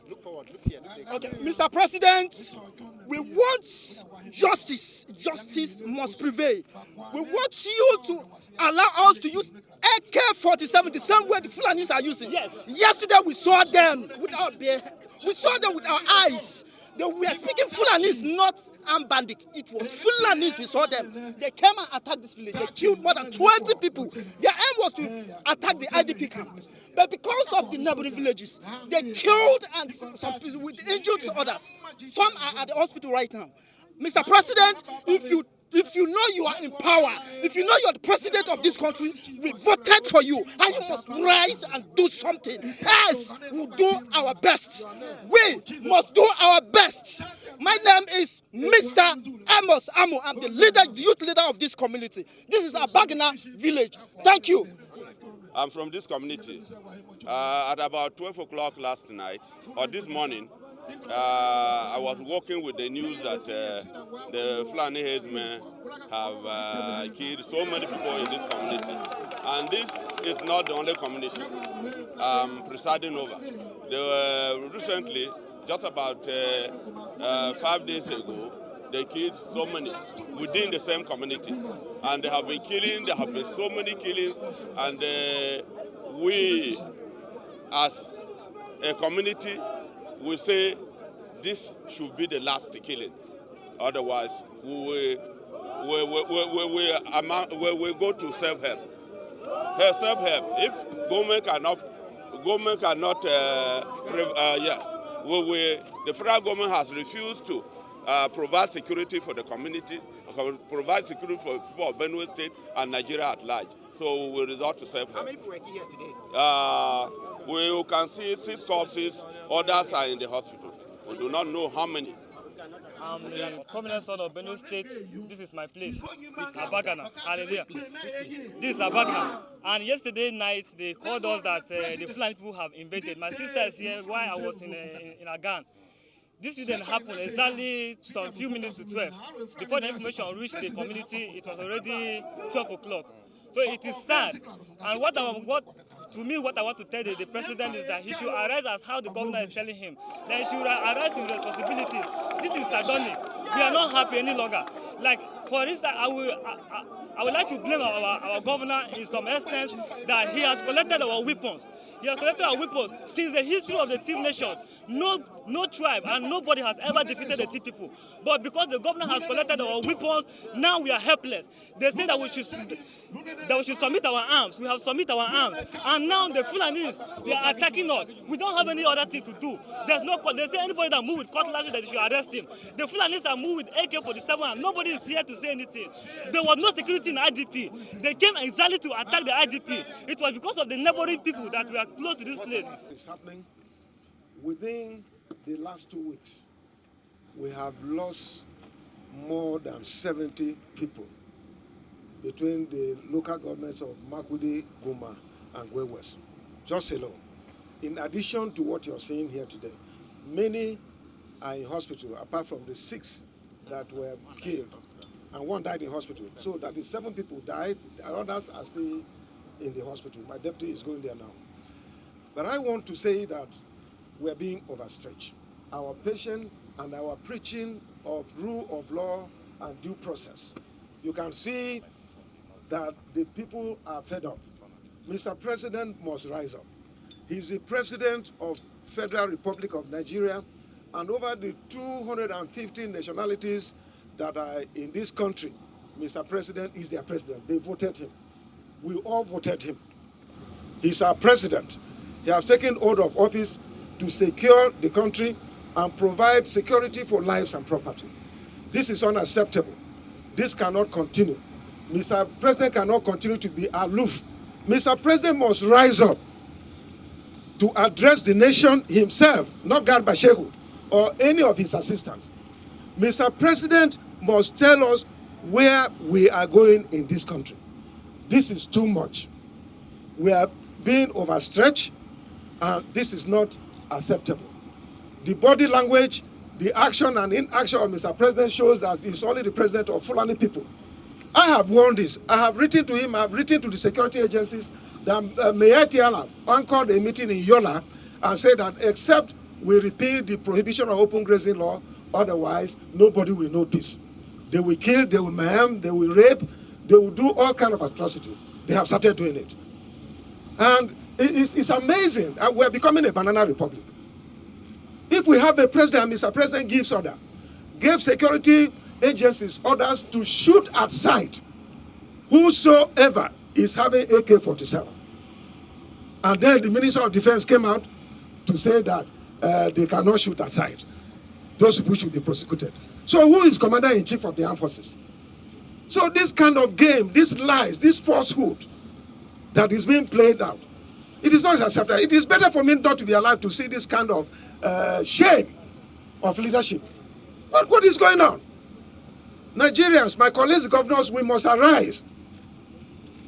Look forward, look here. Okay, Mr. President, we want justice. Justice must prevail. We want you to allow us to use AK-47 the same way the Fulanis are using. Yes. Yesterday we saw them with our eyes. They were speaking Fulanis, not armed bandits. It was Fulanis, we saw them. They came and attacked this village. They killed more than 20 people. Their aim was to attack the IDP camp. But because of the neighboring villages, they killed and some people with injured others. Some are at the hospital right now. Mr. President, if you know you are in power, if you know you're the president of this country, we voted for you, and you must rise and do something. Else, we'll do our best. We must do our best. My name is Mr. AMOS Amo. I'm the youth leader of this community. This is Abagana village. Thank you. I'm from this community. At about 12 o'clock last night, or this morning, I was working with the news that the Fulani headsmen have killed so many people in this community. And this is not the only community I'm presiding over. Recently, just about 5 days ago, they killed so many within the same community. And they have been killing, there have been so many killings, and we, as a community, we say this should be the last killing. Otherwise, we go to self-help. Self-help. If government cannot, yes, the federal government has refused to provide security for the community, provide security for people of Benue State and Nigeria at large. So we resort to self-help. How many people are here today? We can see 6 corpses, others are in the hospital. We do not know how many. I'm the prominent son of Benue State. This is my place, Abagana. Hallelujah. This is Abagana. And yesterday night, they called us that the Fulani people have invaded. My sister is here while I was in Agan. This didn't happen exactly some few minutes to 12. Before the information reached the community, it was already 12 o'clock. So it is sad. And what I want to tell the president is that he should arise as how the governor is telling him. That he should arise to responsibilities. This is Sadoni. We are not happy any longer. Like, for instance, I would like to blame our governor in some extent that he has collected our weapons. He has collected our weapons since the history of the Team Nations. No tribe and nobody has ever defeated the Team people. But because the governor has collected our weapons, now we are helpless. They say that we should submit our arms. We have submitted our arms. And now the Fulanis, they are attacking us. We don't have any other thing to do. They say anybody that move with cutlass that they should arrest him. The Fulanis that move with AK-47 and nobody is here to say anything. There was no security in IDP. They came exactly to attack the IDP. It was because of the neighboring people that we are close to this place. It's happening. Within the last 2 weeks, we have lost more than 70 people between the local governments of Makurdi, Guma, and Gwe West. Just alone. In addition to what you're seeing here today, many are in hospital, apart from the 6 that were killed, and 1 died in hospital. So that is 7 people died, and others are still in the hospital. My deputy is going there now. But I want to say that we're being overstretched. Our patience and our preaching of rule of law and due process. You can see that the people are fed up. Mr. President must rise up. He's the president of Federal Republic of Nigeria, and over the 215 nationalities that are in this country, Mr. President is their president. They voted him. We all voted him. He's our president. He has taken oath of office to secure the country and provide security for lives and property. This is unacceptable. This cannot continue. Mr. President cannot continue to be aloof. Mr. President must rise up to address the nation himself, not Garba Shehu or any of his assistants. Mr. President must tell us where we are going in this country. This is too much. We are being overstretched, and this is not acceptable. The body language, the action and inaction of Mr. President shows that he's only the president of Fulani people. I have warned this. I have written to him, I have written to the security agencies that Mayor Tiala anchored a meeting in Yola and said that except we repeal the prohibition of open grazing law, otherwise nobody will know peace. They will kill, they will maim, they will rape, they will do all kinds of atrocity. They have started doing it. And it's amazing. We're becoming a banana republic. If we have a president, Mr. President gives order, gave security agencies orders to shoot at sight whosoever is having AK-47. And then the Minister of Defense came out to say that they cannot shoot at sight. Those people should be prosecuted. So who is Commander-in-Chief of the Armed Forces? So this kind of game, these lies, this falsehood that is being played out, it is not acceptable. It is better for me not to be alive to see this kind of shame of leadership. What is going on? Nigerians, my colleagues, the governors, we must arise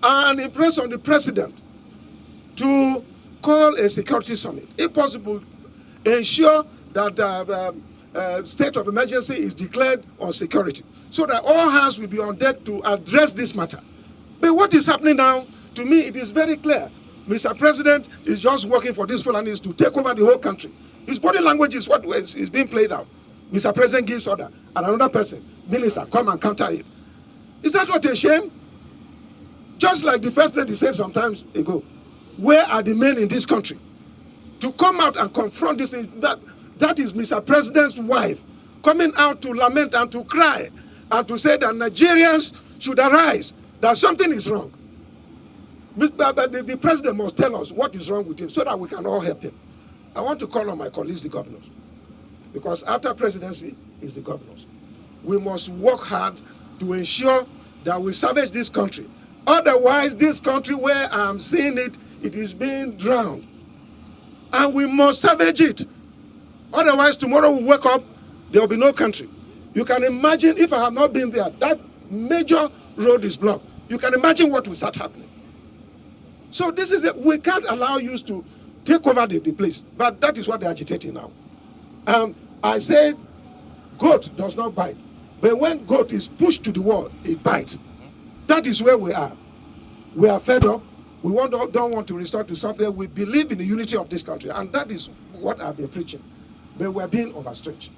and impress on the president to call a security summit. If possible, ensure that state of emergency is declared on security so that all hands will be on deck to address this matter. But what is happening now, to me, it is very clear. Mr. President is just working for these Fulanis to take over the whole country. His body language is what is being played out. Mr. President gives order, and another person, minister, come and counter it. Is that not a shame? Just like the first lady said some time ago, where are the men in this country to come out and confront this? That is Mr. President's wife coming out to lament and to cry and to say that Nigerians should arise, that something is wrong. But the president must tell us what is wrong with him so that we can all help him. I want to call on my colleagues, the governors, because after presidency is the governors. We must work hard to ensure that we salvage this country. Otherwise, this country where I'm seeing it, it is being drowned. And we must salvage it. Otherwise, tomorrow we wake up, there will be no country. You can imagine, if I have not been there, that major road is blocked. You can imagine what will start happening. So this is we can't allow you to take over the place. But that is what they're agitating now. I said, goat does not bite. But when goat is pushed to the wall, it bites. That is where we are. We are fed up. We don't want to restore to software. We believe in the unity of this country. And that is what I've been preaching. But we're being overstretched.